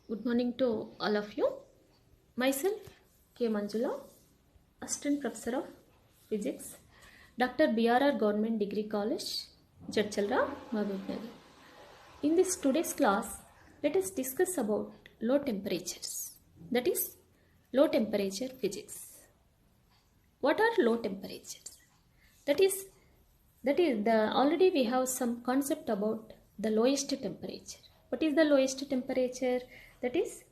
Good morning to all of you. Myself, K. Manjula, Assistant Professor of Physics, Dr. BRR Government Degree College, Jadchalra, Mahabubnagar. In this today's class, let us discuss about low temperatures. That is, low temperature physics. What are low temperatures? That is the already we have some concept about the lowest temperature. What is the lowest temperature? That is,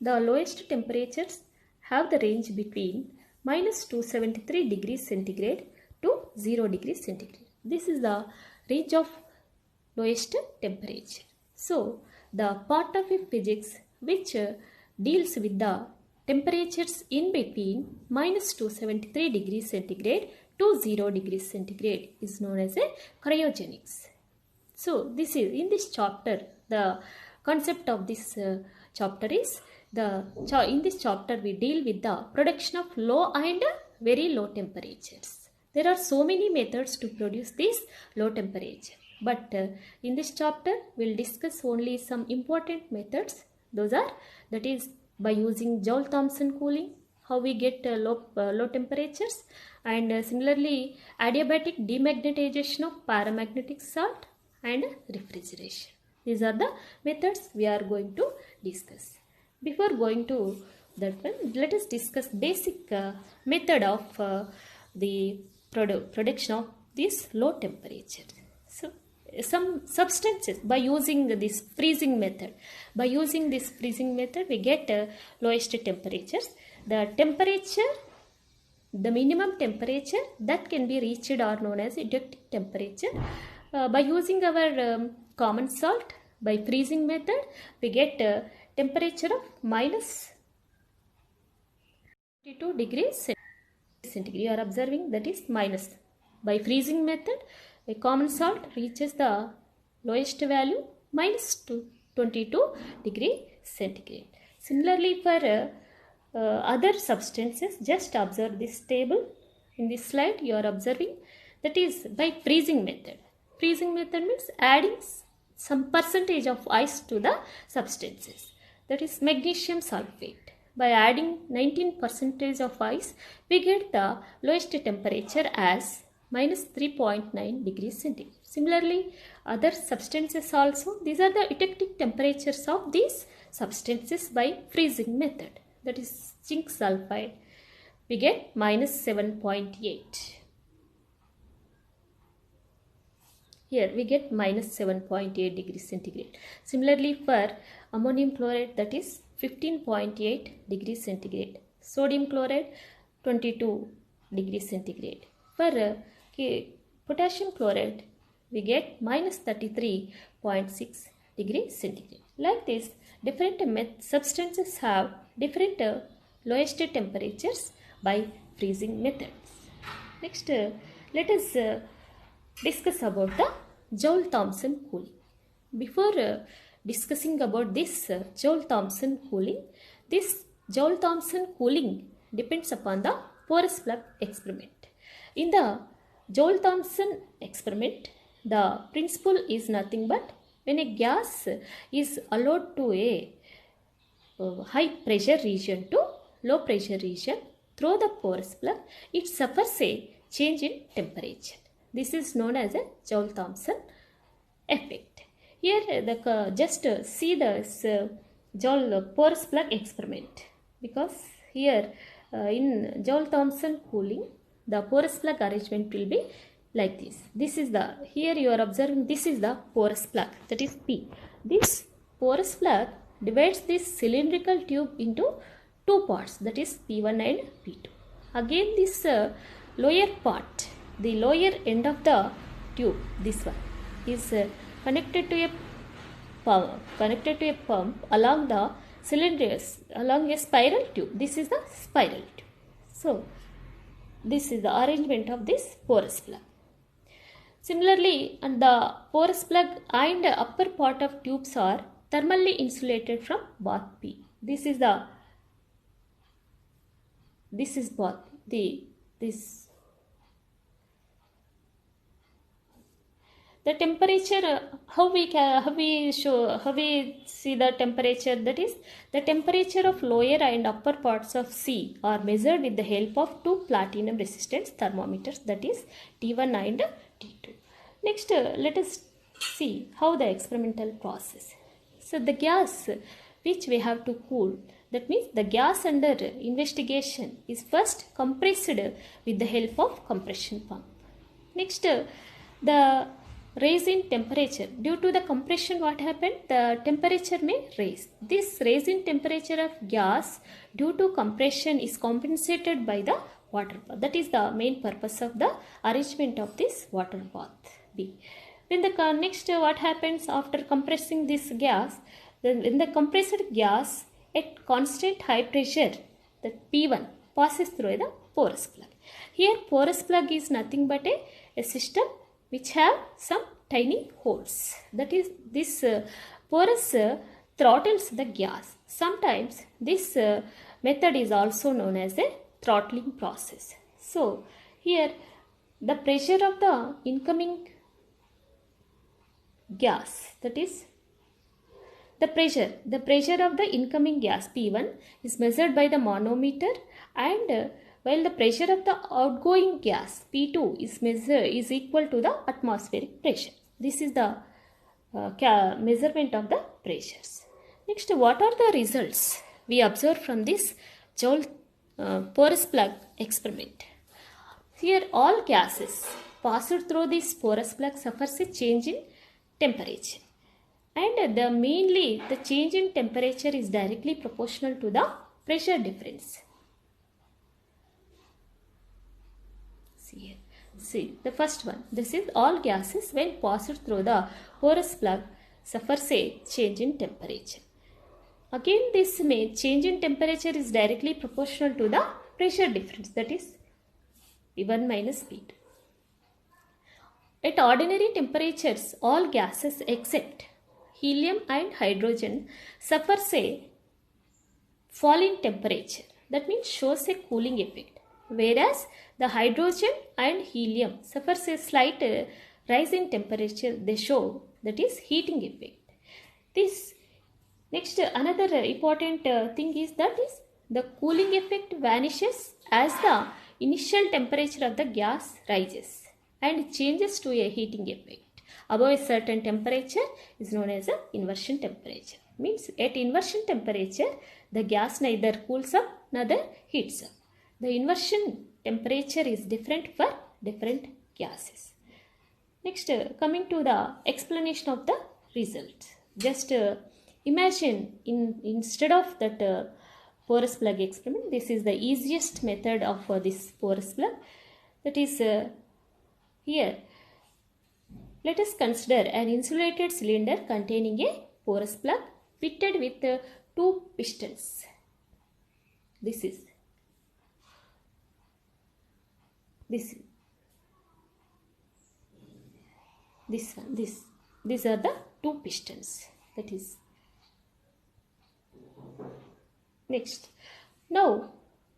the lowest temperatures have the range between minus 273 degrees centigrade to 0 degrees centigrade. This is the range of lowest temperature. So, the part of physics which deals with the temperatures in between minus 273 degrees centigrade to 0 degrees centigrade is known as a cryogenics. So, this is in this chapter, the concept of this chapter is in this chapter we deal with the production of low and very low temperatures. There are so many methods to produce this low temperature, but in this chapter we'll discuss only some important methods. Those are, that is, by using Joule-Thomson cooling, how we get low temperatures, and similarly adiabatic demagnetization of paramagnetic salt and refrigeration. These are the methods we are going to discuss. Before going to that one, let us discuss basic method of the production of this low temperature. So, some substances, by using this freezing method, we get lowest temperatures. The minimum temperature that can be reached are known as eutectic temperature. By using our common salt, by freezing method, we get temperature of minus 22 degrees centigrade. You are observing that is minus. By freezing method, a common salt reaches the lowest value minus 22 degree centigrade. Similarly, for other substances, just observe this table. In this slide, you are observing that is by freezing method. Freezing method means adding some percentage of ice to the substances. That is magnesium sulfate. By adding 19% of ice, we get the lowest temperature as minus 3.9 degrees centigrade. Similarly, other substances also, these are the eutectic temperatures of these substances by freezing method. That is zinc sulfide. We get minus 7.8. Here we get minus 7.8 degrees centigrade. Similarly, for ammonium chloride, that is 15.8 degrees centigrade. Sodium chloride 22 degrees centigrade. For potassium chloride, we get minus 33.6 degrees centigrade. Like this, different substances have different lowest temperatures by freezing methods. Next, let us discuss about the Joule-Thomson cooling. Before discussing about this Joule-Thomson cooling, this Joule-Thomson cooling depends upon the porous plug experiment. In the Joule-Thomson experiment, the principle is nothing but when a gas is allowed to a high pressure region to low pressure region through the porous plug, it suffers a change in temperature. This is known as a Joule-Thomson effect. Here, just see this Joule porous plug experiment, because here in Joule-Thomson cooling, the porous plug arrangement will be like this. This is the, here you are observing, this is the porous plug, that is P. This porous plug divides this cylindrical tube into two parts, that is P1 and P2. Again, this lower part, the lower end of the tube, this one, is connected to a pump along the cylinders, along a spiral tube. This is the spiral tube. So, this is the arrangement of this porous plug. Similarly, and the porous plug and upper part of tubes are thermally insulated from bath P. This is bath. the temperature, how we see the temperature, that is the temperature of lower and upper parts of sea are measured with the help of two platinum resistance thermometers, that is T1 and T2. Next, let us see how the experimental process. So the gas which we have to cool, that means the gas under investigation is first compressed with the help of compression pump. Next, the raise in temperature. Due to the compression, what happened? The temperature may raise. This raise in temperature of gas due to compression is compensated by the water bath. That is the main purpose of the arrangement of this water bath B. Then the next, what happens after compressing this gas? Then when the compressed gas at constant high pressure, that P1 passes through the porous plug. Here porous plug is nothing but a system which have some tiny holes. That is, this porous throttles the gas. Sometimes this method is also known as a throttling process. So here the pressure of the incoming gas, that is the pressure of the incoming gas P1 is measured by the manometer, and while the pressure of the outgoing gas P2 is equal to the atmospheric pressure. This is the measurement of the pressures. Next, what are the results we observe from this Joule porous plug experiment? Here all gases passed through this porous plug suffers a change in temperature, and mainly the change in temperature is directly proportional to the pressure difference. See the first one. This is all gases when passed through the porous plug suffers a change in temperature. Again, this change in temperature is directly proportional to the pressure difference, that is P1 minus P2. At ordinary temperatures, all gases except helium and hydrogen suffers a fall in temperature, that means shows a cooling effect, whereas the hydrogen and helium suffers a slight rise in temperature, they show, that is heating effect. This next, another important thing is that is the cooling effect vanishes as the initial temperature of the gas rises and changes to a heating effect above a certain temperature is known as a inversion temperature. Means at inversion temperature the gas neither cools up nor heats up. The inversion temperature is different for different gases. Next, coming to the explanation of the result. Just imagine instead of that porous plug experiment, this is the easiest method of this porous plug. That is here. Let us consider an insulated cylinder containing a porous plug fitted with two pistons. This one. These are the two pistons. That is. Next. Now,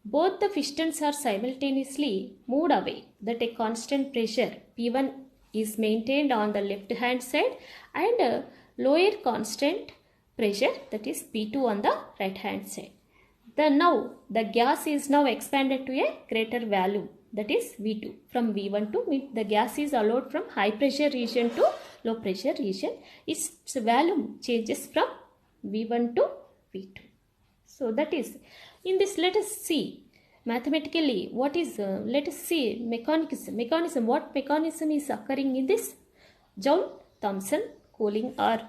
both the pistons are simultaneously moved away, that a constant pressure P1 is maintained on the left hand side and a lower constant pressure, that is P2 on the right hand side. Now the gas is now expanded to a greater value, that is V2 from V1 to the gas is allowed from high pressure region to low pressure region. Its volume changes from V1 to V2. So that is, in this let us see mathematically what is, let us see mechanism, what mechanism is occurring in this Joule-Thomson cooling or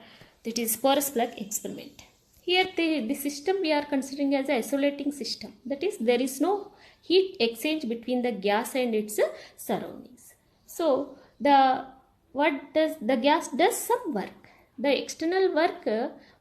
that is porous plug experiment. Here the system we are considering as an isolating system, that is there is no heat exchange between the gas and its surroundings. So the gas does some work. The external work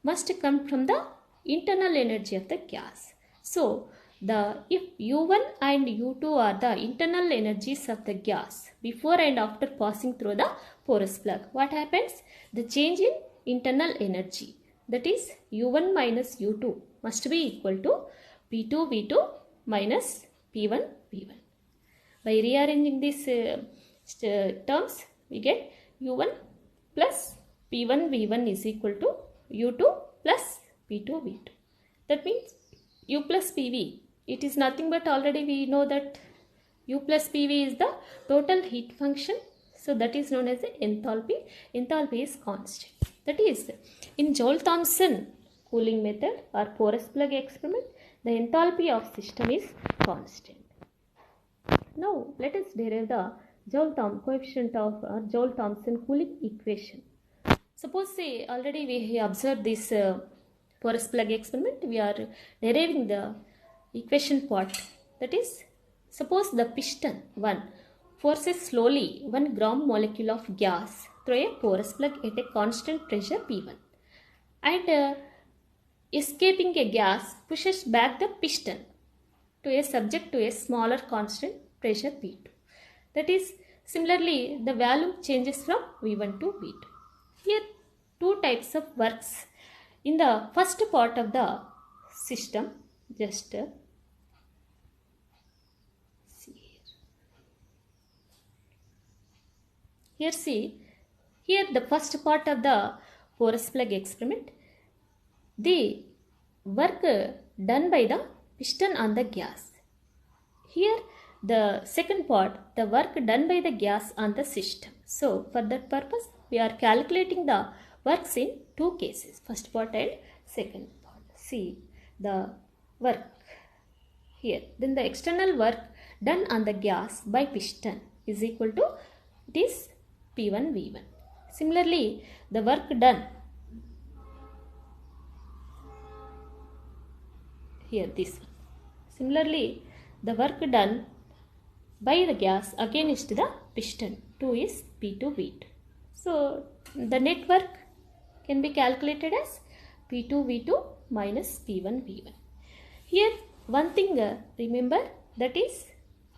must come from the internal energy of the gas. So if U1 and U2 are the internal energies of the gas before and after passing through the porous plug, what happens? The change in internal energy, that is U1 minus U2 must be equal to P2 V2 minus P1 V1. By rearranging these terms, we get U1 plus P1 V1 is equal to U2 plus P2 V2. That means U plus PV. It is nothing but already we know that U plus PV is the total heat function. So that is known as the enthalpy. Enthalpy is constant. That is, in Joule-Thomson cooling method or porous plug experiment, the enthalpy of system is constant. Now let us derive the Joule-Thomson coefficient of Joule-Thomson cooling equation. Suppose say already we observed this porous plug experiment, we are deriving the equation part. That is, suppose the piston 1 forces slowly 1 gram molecule of gas through a porous plug at a constant pressure P1, and escaping a gas pushes back the piston to a subject to a smaller constant pressure P2. That is, similarly the volume changes from V1 to V2. Here two types of works. In the first part of the system, just see here. See here the first part of the porous plug experiment, the work done by the piston on the gas. Here the second part, the work done by the gas on the system. So for that purpose we are calculating the works in two cases, first part and second part. See the work here. Then the external work done on the gas by piston is equal to, it is P1 V1. Similarly the work done here, this one. Similarly the work done by the gas against the piston 2 is P2 V2. So the net work can be calculated as P2 V2 minus P1 V1. Here one thing remember, that is,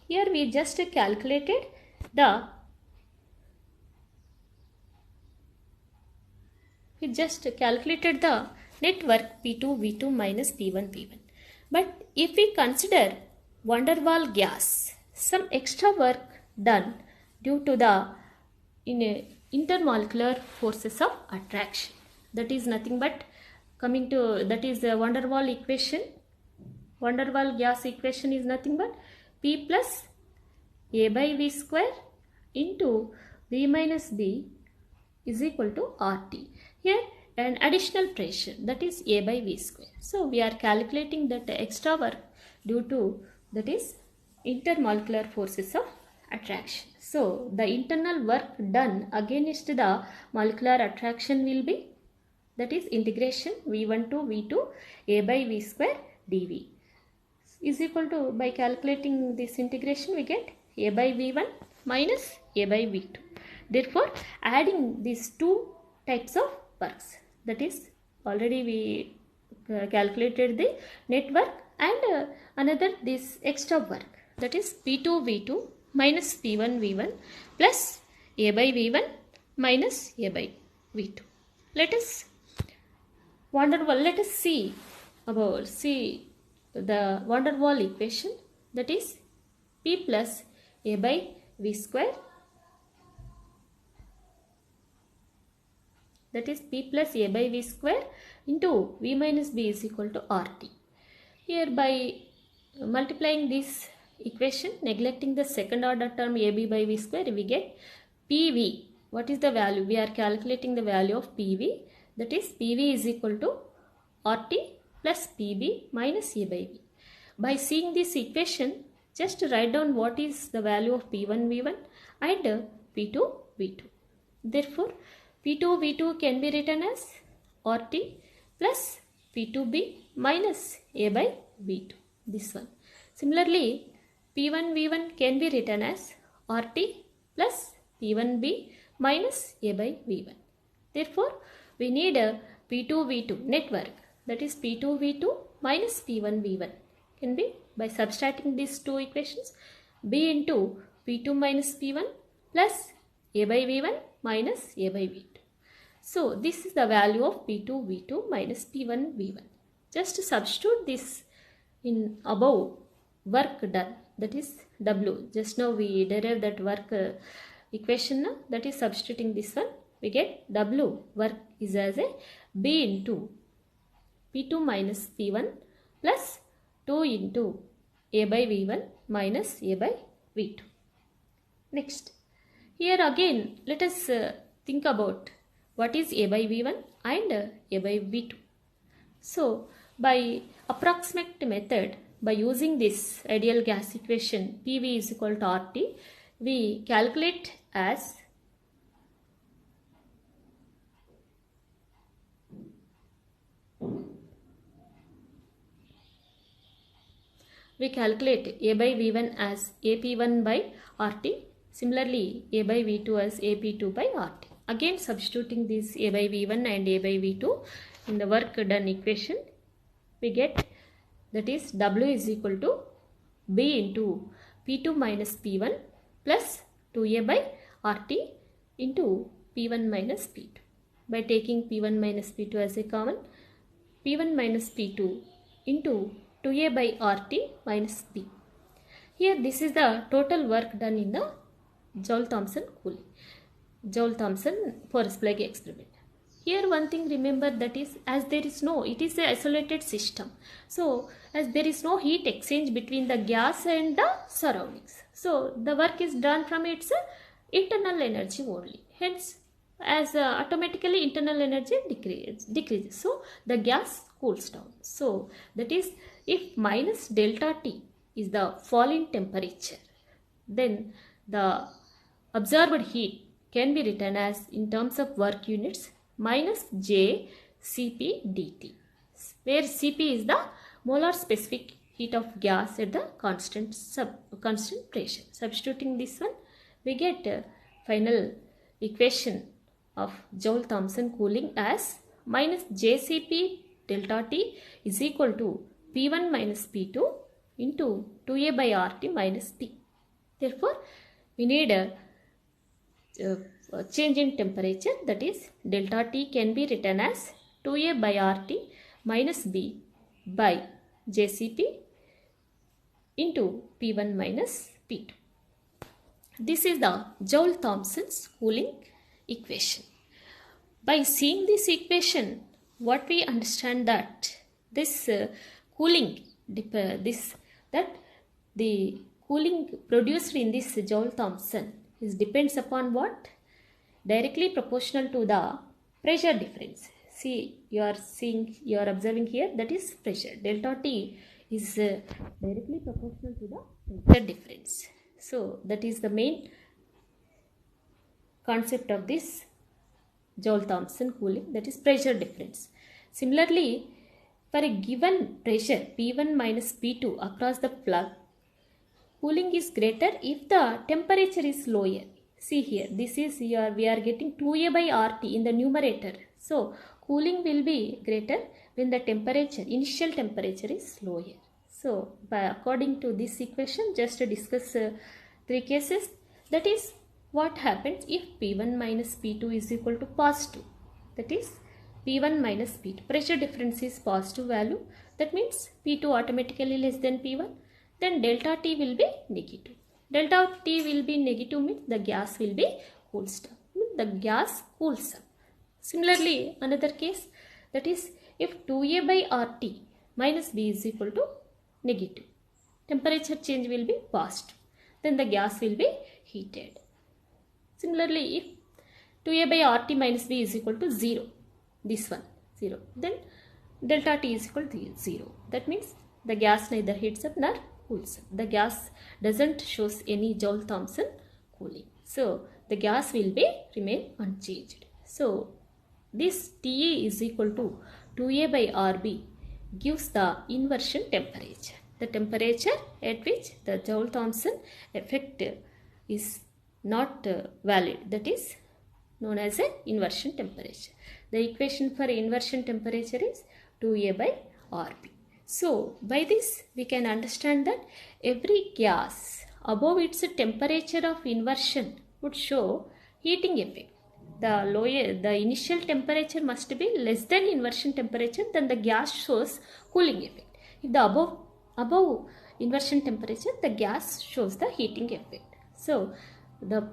here we just calculated the net work P2 V2 minus P1 V1. But if we consider van der Waals gas, some extra work done due to the intermolecular forces of attraction. That is nothing but coming to, that is the van der Waals equation. Van der Waals gas equation is nothing but P plus A by V square into V minus B is equal to RT. Here an additional pressure, that is A by V square. So we are calculating that extra work due to, that is, intermolecular forces of attraction. So the internal work done against the molecular attraction will be, that is, integration V1 to V2 A by V square dV is equal to, by calculating this integration we get A by V1 minus A by V2. Therefore adding these two types of works, that is, already we calculated the net work and another this extra work, that is P2 V2 minus P1 V1 plus A by V1 minus A by V2. Let us see the van der Waals equation, that is P plus A by V square, that is P plus A by V square into V minus B is equal to RT. Here by multiplying this equation, neglecting the second order term AB by V square, we get PV. What is the value? We are calculating the value of PV, that is PV is equal to RT plus PB minus A by V. By seeing this equation, just write down what is the value of P1 V1 and P2 V2. Therefore P2 V2 can be written as RT plus P2B minus A by V2, this one. Similarly P1 V1 can be written as RT plus P1B minus A by V1. Therefore we need a P2 V2 net work, that is P2 V2 minus P1 V1 can be, by subtracting these two equations, B into P2 minus P1 plus A by V1 minus A by V2. So this is the value of P2 V2 minus P1 V1. Just substitute this in above work done, that is W. Just now we derived that work equation, that is substituting this one we get W work is as a B into P2 minus P1 plus 2 into A by V1 minus A by V2. Next, here again let us think about what is A by V1 and A by V2. So, by approximate method, by using this ideal gas equation PV is equal to RT, we calculate as A by V1 as AP1 by RT. Similarly, A by V2 as AP2 by RT. Again substituting this A by V1 and A by V2 in the work done equation, we get that is W is equal to B into P2 minus P1 plus 2A by RT into P1 minus P2. By taking P1 minus P2 as a common, P1 minus P2 into 2A by RT minus P. Here this is the total work done in the Joule-Thomson cooling, Joule-Thomson force plug experiment. Here one thing remember, that is, as there is no, it is a isolated system. So as there is no heat exchange between the gas and the surroundings. So the work is done from its internal energy only. Hence as automatically internal energy decreases. So the gas cools down. So that is, if minus delta T is the fall in temperature, then the absorbed heat can be written as, in terms of work units, minus J Cp dt, where Cp is the molar specific heat of gas at the constant pressure. Substituting this one, we get final equation of Joule-Thomson cooling as minus JCP delta T is equal to P1 minus P2 into 2A by RT minus P. Therefore, we need a change in temperature, that is delta T can be written as 2A by RT minus B by JCP into P1 minus P2. This is the Joule-Thomson's cooling equation. By seeing this equation, what we understand that this cooling, that the cooling produced in this Joule-Thomson is depends upon what? Directly proportional to the pressure difference. See, you are observing here, that is pressure. Delta T is directly proportional to the pressure difference. So that is the main concept of this Joule-Thomson cooling, that is pressure difference. Similarly, for a given pressure P1 minus P2 across the plug, cooling is greater if the temperature is lower. See here, this is we are getting 2A by RT in the numerator. So cooling will be greater when the initial temperature is lower. So according to this equation, just to discuss 3 cases. That is, what happens if P1 minus P2 is equal to positive. That is, P1 minus P2. Pressure difference is positive value. That means P2 automatically less than P1. Then delta T will be negative. Delta T will be negative means the gas will be cools down. The gas cools up. Similarly, another case, that is, if 2A by RT minus B is equal to negative, temperature change will be positive. Then the gas will be heated. Similarly, if 2A by RT minus B is equal to 0, this one 0, then delta T is equal to 0. That means the gas neither heats up nor cools up. The gas doesn't shows any Joule-Thomson cooling. So the gas will be remain unchanged. So this TA is equal to 2A by RB gives the inversion temperature. The temperature at which the Joule-Thomson effect is not valid. That is known as a inversion temperature. The equation for inversion temperature is 2A by RB. So by this we can understand that every gas above its temperature of inversion would show heating effect. The initial temperature must be less than inversion temperature, then the gas shows cooling effect. If the above inversion temperature, the gas shows the heating effect. So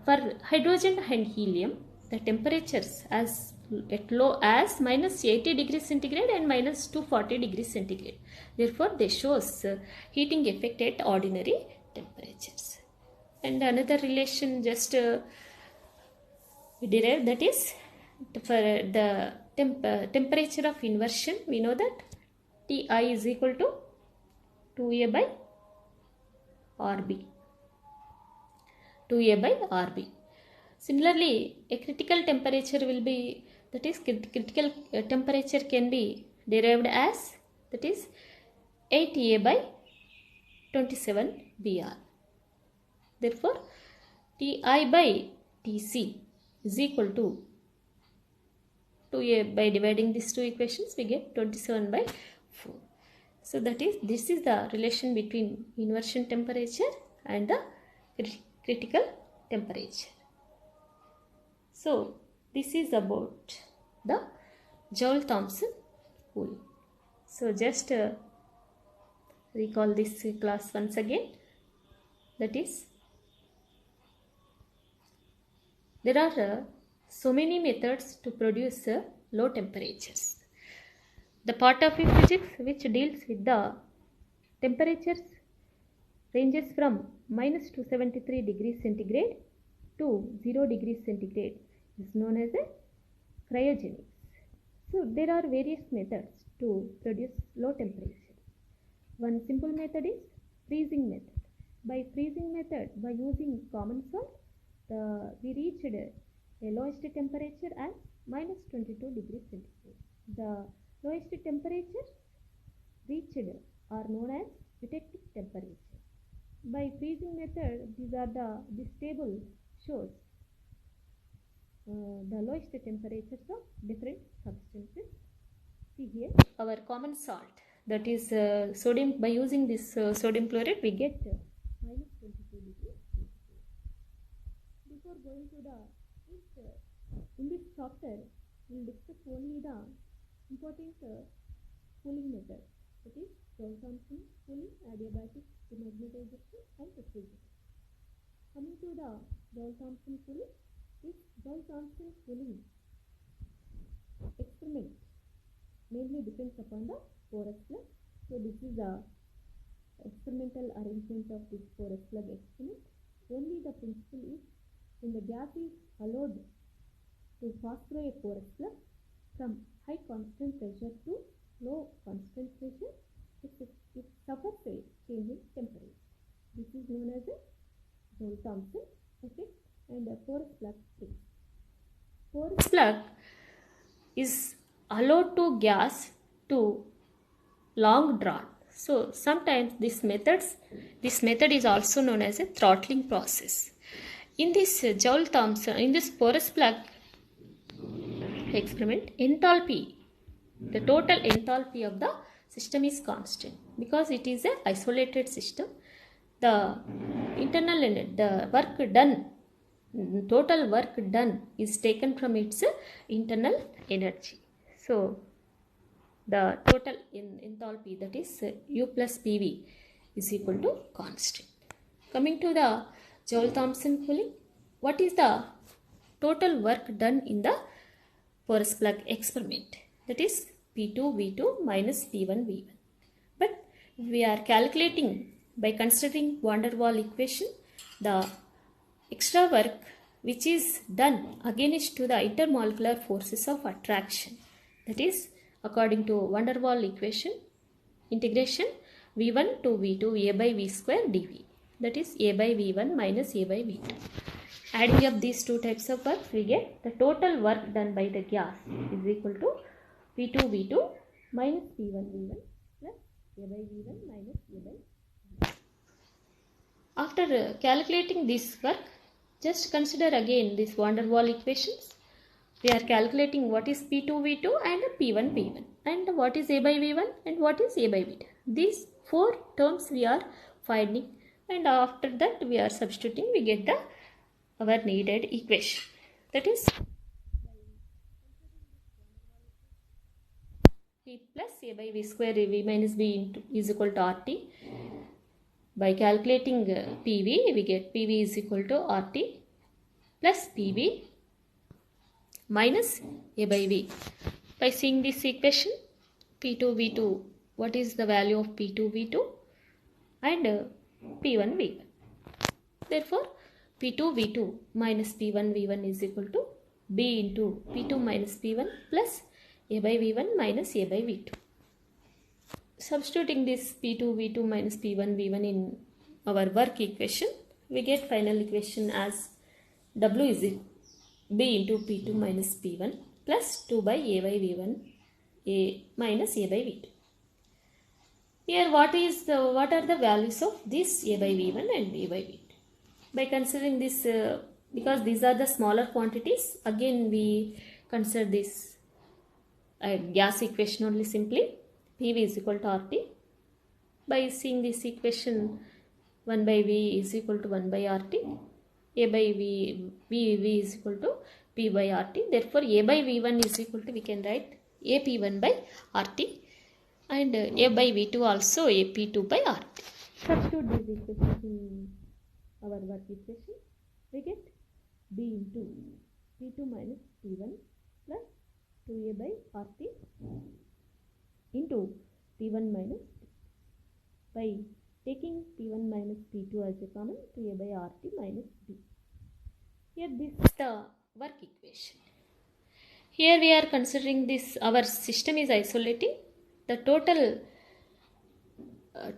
for hydrogen and helium, the temperatures as low as minus 80 degrees centigrade and minus 240 degrees centigrade. Therefore, they shows heating effect at ordinary temperatures. And another relation just we derived, that is for the temperature of inversion, we know that Ti is equal to 2A by RB. 2A by RB. Similarly, a critical temperature will be, that is critical temperature can be derived as, that is 8A by 27 Br. Therefore, Ti by Tc is equal to 2A. By dividing these two equations, we get 27 by 4. So that is, this is the relation between inversion temperature and the critical temperature. So this is about the Joule-Thomson cooling. So just recall this class once again. That is, there are so many methods to produce low temperatures. The part of physics which deals with the temperatures ranges from minus 273 degrees centigrade to 0 degrees centigrade is known as a cryogenics. So there are various methods to produce low temperature. One simple method is freezing method. By freezing method, by using common salt, we reached a lowest temperature as minus 22 degrees centigrade. The lowest temperatures reached are known as eutectic temperature. By freezing method, this table shows the lowest temperatures of different substances. See here, our common salt, that is sodium. By using this sodium chloride, we get minus 22 degrees centigrade. Before going to in this chapter, we will discuss only the important cooling methods, that is Joule-Thomson cooling, adiabatic demagnetization and refrigeration. Coming to the Joule-Thomson cooling, this Joule-Thomson cooling experiment mainly depends upon the porous plug. So this is the experimental arrangement of this porous plug experiment. Only the principle is, when the gas is allowed to pass through a porous plug from high constant pressure to low constant pressure, it suffers a change in temperature. This is known as a Joule-Thomson effect and a porous plug freeze. Porous plug is allowed to gas to long drawn. So sometimes this method is also known as a throttling process. In this Joule-Thomson, in this porous plug experiment, enthalpy, the total enthalpy of the system is constant because it is an isolated system. The internal the work done, total work done is taken from its internal energy. So the total enthalpy, that is U plus PV, is equal to constant. Coming to the Joule-Thomson cooling, what is the total work done in the porous plug experiment? That is P2 V2 minus P1 V1. But we are calculating by considering van der Waals equation, the extra work which is done against to the intermolecular forces of attraction. That is, according to van der Waals equation, integration V1 to V2 A by V square dV. That is A by V1 minus A by V2. Adding up these two types of work, we get the total work done by the gas is equal to P2 V2 minus P1 V1 plus A by V1 minus A by V2. After calculating this work, just consider again this van der Waals equations. We are calculating what is P2 V2 and P1 P1 and what is A by V1 and what is A by V2. These four terms we are finding, and after that we are substituting, we get our needed equation. That is P plus A by V square V minus V is equal to RT. By calculating PV, we get PV is equal to RT plus PV minus A by V. By seeing this equation, P2 V2, what is the value of P2 V2 and P1 V1. Therefore, P2 V2 minus P1 V1 is equal to B into P2 minus P1 plus A by V1 minus A by V2. Substituting this P2 V2 minus P1 V1 in our work equation, we get final equation as W is B into P2 minus P1 plus 2 by A by V1 A minus A by V2. Here what are the values of this A by V1 and A by V2? By considering this, because these are the smaller quantities, again we consider this gas equation only simply. PV is equal to RT. By seeing this equation, 1 by V is equal to 1 by RT. A by V is equal to P by RT. Therefore, A by V1 is equal to, we can write AP1 by RT, and A by V2 also AP2 by RT. Substitute these equations in our work equation. We get B into P2 minus P1 plus 2A by RT into P1 minus P. By taking P1 minus P2 as a common, 2A by RT minus B. Here this is the work equation. Here we are considering this, our system is isolating. The total,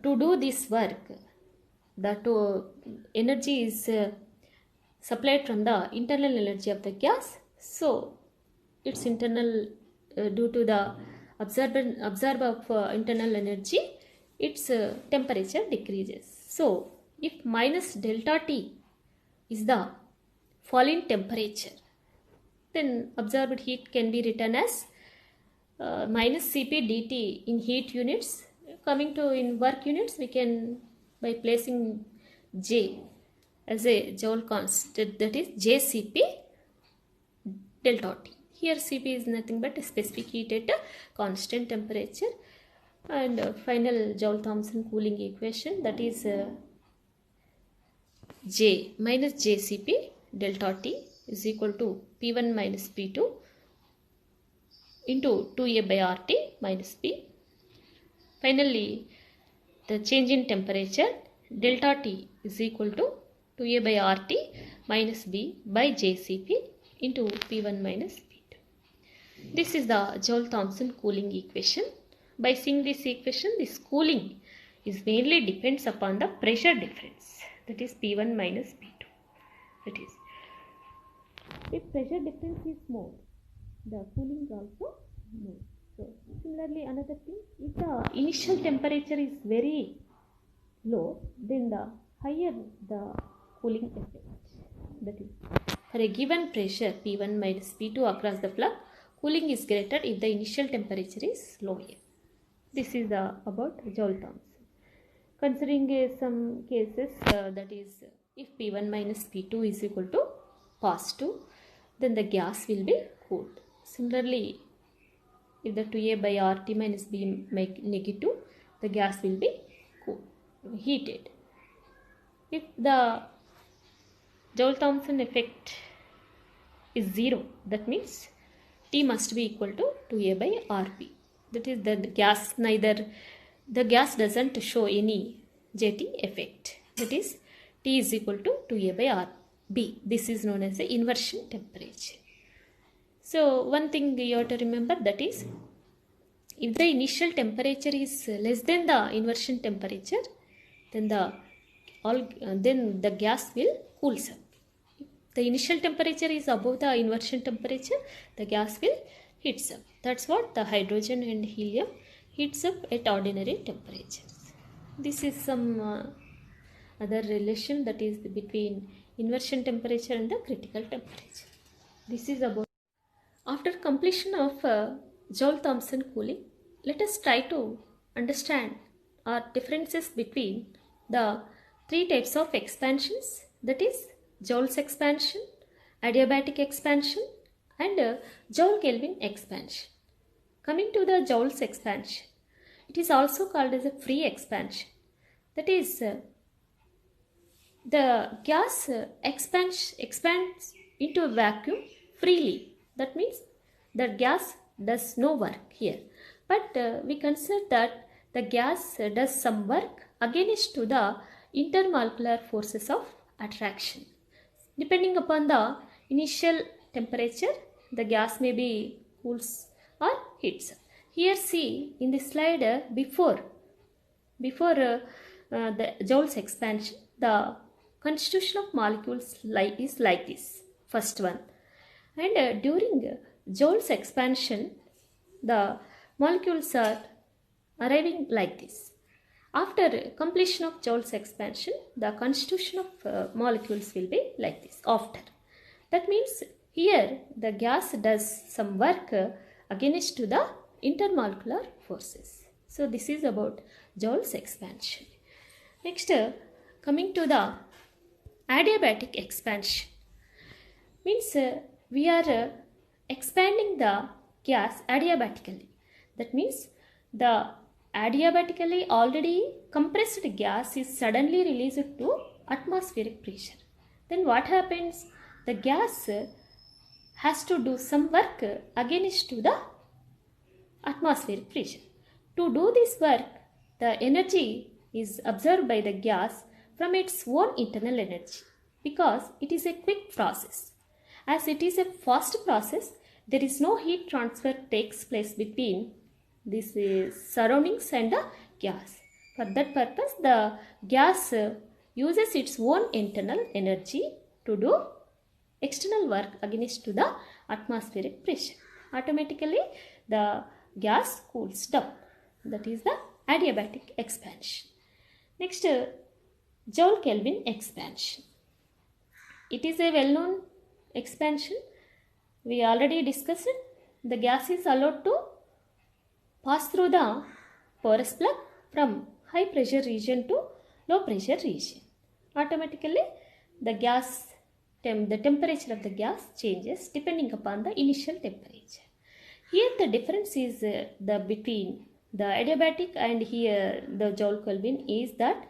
to do this work, the energy is supplied from the internal energy of the gas. So its internal, due to the absorb of internal energy, its temperature decreases. So if minus delta T is the fall in temperature, then absorbed heat can be written as minus Cp dt in heat units. Coming to in work units, we can, by placing J as a joule constant, that is JCP delta T. Here Cp is nothing but a specific heat at a constant temperature, and final Joule-Thomson cooling equation, that is J minus JCP delta T is equal to P1 minus P2 into 2A by RT minus P. Finally, the change in temperature delta T is equal to 2A by RT minus B by JCP into P1 minus P2. This is the Joule-Thomson cooling equation. By seeing this equation, this cooling is mainly depends upon the pressure difference, that is P1 minus P2. That is, if pressure difference is more, the cooling is also more. So similarly, another thing, if the initial temperature is very low, then the higher the cooling effect. That is, for a given pressure P1 minus P2 across the plug, cooling is greater if the initial temperature is lower. This is about Joule-Thomson. Considering some cases, that is, if P1 minus P2 is equal to positive, then the gas will be cooled. Similarly, if the 2A by RT minus B make negative, the gas will be cooled, heated. If the Joule-Thomson effect is 0, that means T must be equal to 2A by RB. That is, the gas doesn't show any JT effect. That is, T is equal to 2A by RB. This is known as the inversion temperature. So one thing you have to remember, that is, if the initial temperature is less than the inversion temperature, then the gas will cool up. If the initial temperature is above the inversion temperature, the gas will heats up. That's what the hydrogen and helium heats up at ordinary temperatures. This is some other relation, that is between inversion temperature and the critical temperature. This is about. After completion of Joule-Thomson cooling, let us try to understand our differences between the three types of expansions, that is Joule's expansion, adiabatic expansion, and Joule-Kelvin expansion. Coming to the Joule's expansion, it is also called as a free expansion. That is, the gas expands into a vacuum freely That means the gas does no work here. But we consider that the gas does some work against to the intermolecular forces of attraction. Depending upon the initial temperature, the gas may be cools or heats. Here see in the slide before the Joule's expansion, the constitution of molecules is like this, first one. And during Joule's expansion, the molecules are arriving like this. After completion of Joule's expansion, the constitution of molecules will be like this after. That means here the gas does some work against to the intermolecular forces. So this is about Joule's expansion. Next, coming to the adiabatic expansion. Means we are expanding the gas adiabatically. That means the adiabatically already compressed gas is suddenly released to atmospheric pressure. Then what happens? The gas has to do some work against to the atmospheric pressure. To do this work, the energy is absorbed by the gas from its own internal energy because it is a quick process. As it is a fast process, there is no heat transfer takes place between these surroundings and the gas. For that purpose, the gas uses its own internal energy to do external work against to the atmospheric pressure. Automatically, the gas cools down. That is the adiabatic expansion. Next, Joule-Kelvin expansion. It is a well-known expansion. We already discussed it. The gas is allowed to pass through the porous plug from high pressure region to low pressure region. Automatically, the temperature of the gas changes depending upon the initial temperature. Here the difference is between the adiabatic and here the Joule-Kelvin is that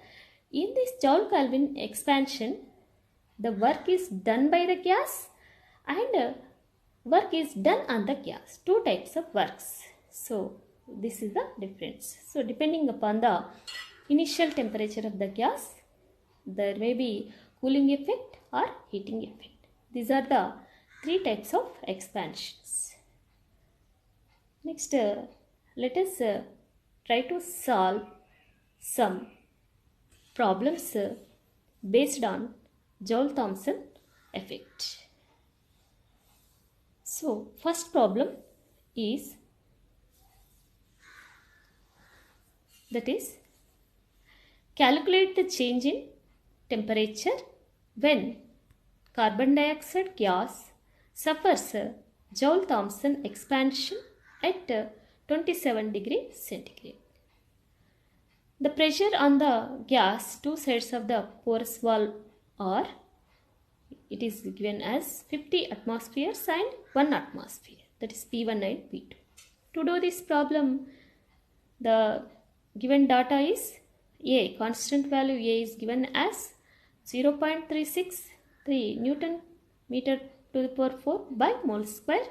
in this Joule-Kelvin expansion, the work is done by the gas and work is done on the gas. Two types of works. So this is the difference. So depending upon the initial temperature of the gas, there may be cooling effect or heating effect. These are the three types of expansions. Next, let us try to solve some problems based on Joule-Thomson effect. So, first problem is calculate the change in temperature when carbon dioxide gas suffers Joule-Thomson expansion at 27 degrees centigrade. The pressure on the gas, two sides of the porous wall are, it is given as 50 atmospheres and 1 atmosphere, that is P1 and P2. To do this problem, the given data is A, constant value A is given as 0.363 Newton meter to the power 4 by mole square.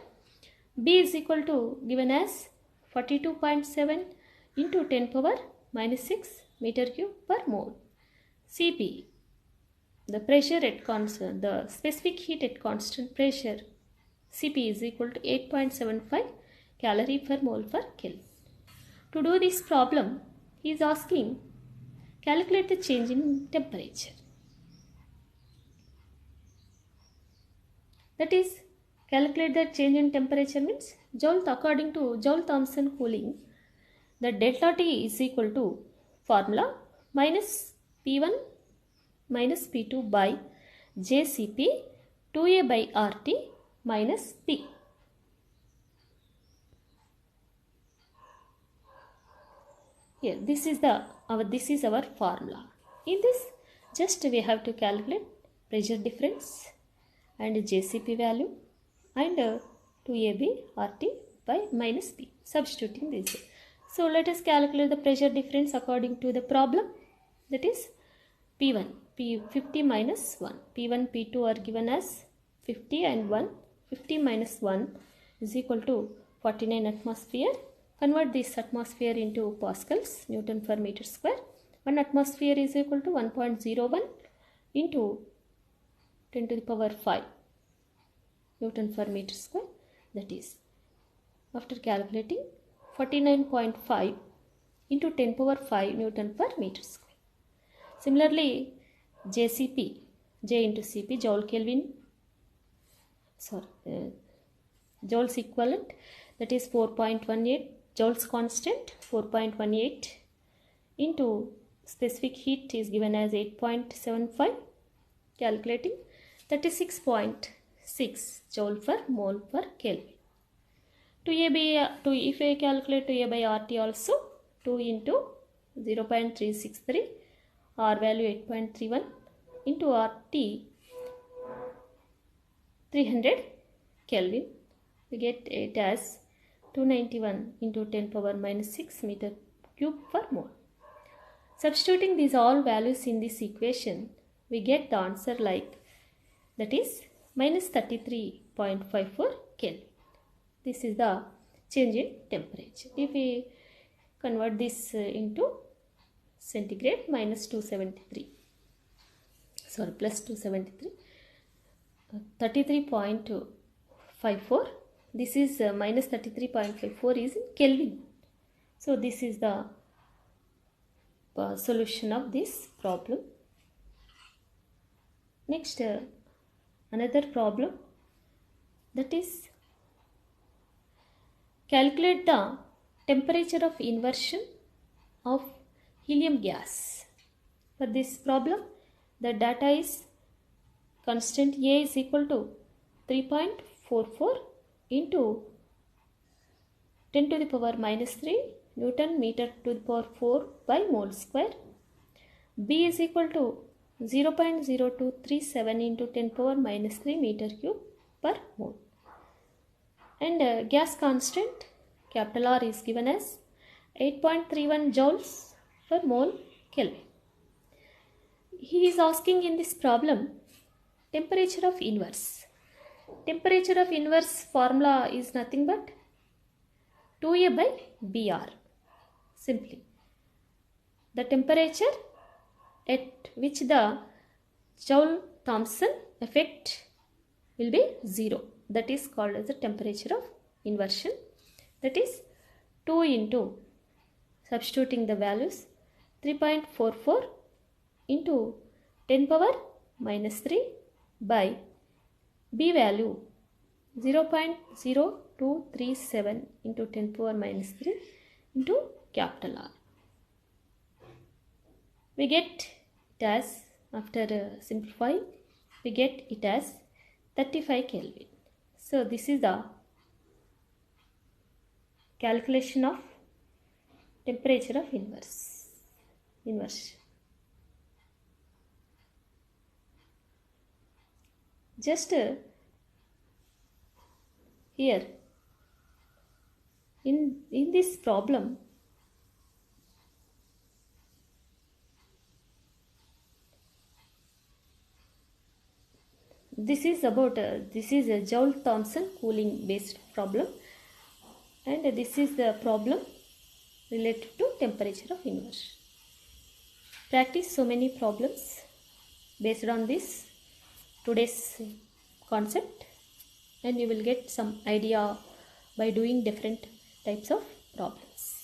B is equal to given as 42.7 into 10 power minus 6 meter cube per mole. Cp, the pressure at constant, the specific heat at constant pressure, Cp is equal to 8.75 calorie per mole per Kelvin. To do this problem, he is asking calculate the change in temperature. That is, calculate the change in temperature means according to Joule-Thomson cooling, the delta T is equal to formula minus P1 minus P2 by JCP 2A by RT minus P. Here, this is our formula. In this, just we have to calculate pressure difference and JCP value and 2AB RT by minus P, substituting this. So let us calculate the pressure difference according to the problem. That is P1, P50 minus 1. P1, P2 are given as 50 and 1. 50 minus 1 is equal to 49 atmosphere. Convert this atmosphere into pascals, Newton per meter square. 1 atmosphere is equal to 1.01 into 10 to the power 5 Newton per meter square. That is, after calculating, 49.5 into 10 power 5 Newton per meter square. Similarly, JCP, J into Cp, joules equivalent, that is 4.18 joules constant, 4.18 into specific heat is given as 8.75, calculating 36.6 joule per mole per Kelvin. If I calculate 2A by RT also, 2 into 0.363, R value 8.31 into RT 300 Kelvin, we get it as 291 into 10 power minus 6 meter cube per mole. Substituting these all values in this equation, we get the answer like, that is minus 33.54 Kelvin. This is the change in temperature. If we convert this into centigrade, minus 273, sorry, plus 273, 33.54. This is minus 33.54 is in Kelvin. So this is the solution of this problem. Next, another problem, that is calculate the temperature of inversion of helium gas. For this problem, the data is constant A is equal to 3.44 into 10 to the power minus 3 Newton meter to the power 4 by mole square. B is equal to 0.0237 into 10 power minus 3 meter cube per mole. And gas constant, capital R, is given as 8.31 joules per mole Kelvin. He is asking in this problem temperature of inverse. Temperature of inverse formula is nothing but 2A by BR. Simply, the temperature at which the Joule-Thomson effect will be 0. That is called as the temperature of inversion. That is 2 into, substituting the values, 3.44 into 10 power minus 3 by B value 0.0237 into 10 power minus 3 into capital R. We get it as, after simplifying, we get it as 35 Kelvin. So this is the calculation of temperature of inversion. Just here in this problem, this is about this is a Joule-Thomson cooling based problem, and this is the problem related to temperature of inversion. Practice so many problems based on this today's concept, and you will get some idea by doing different types of problems.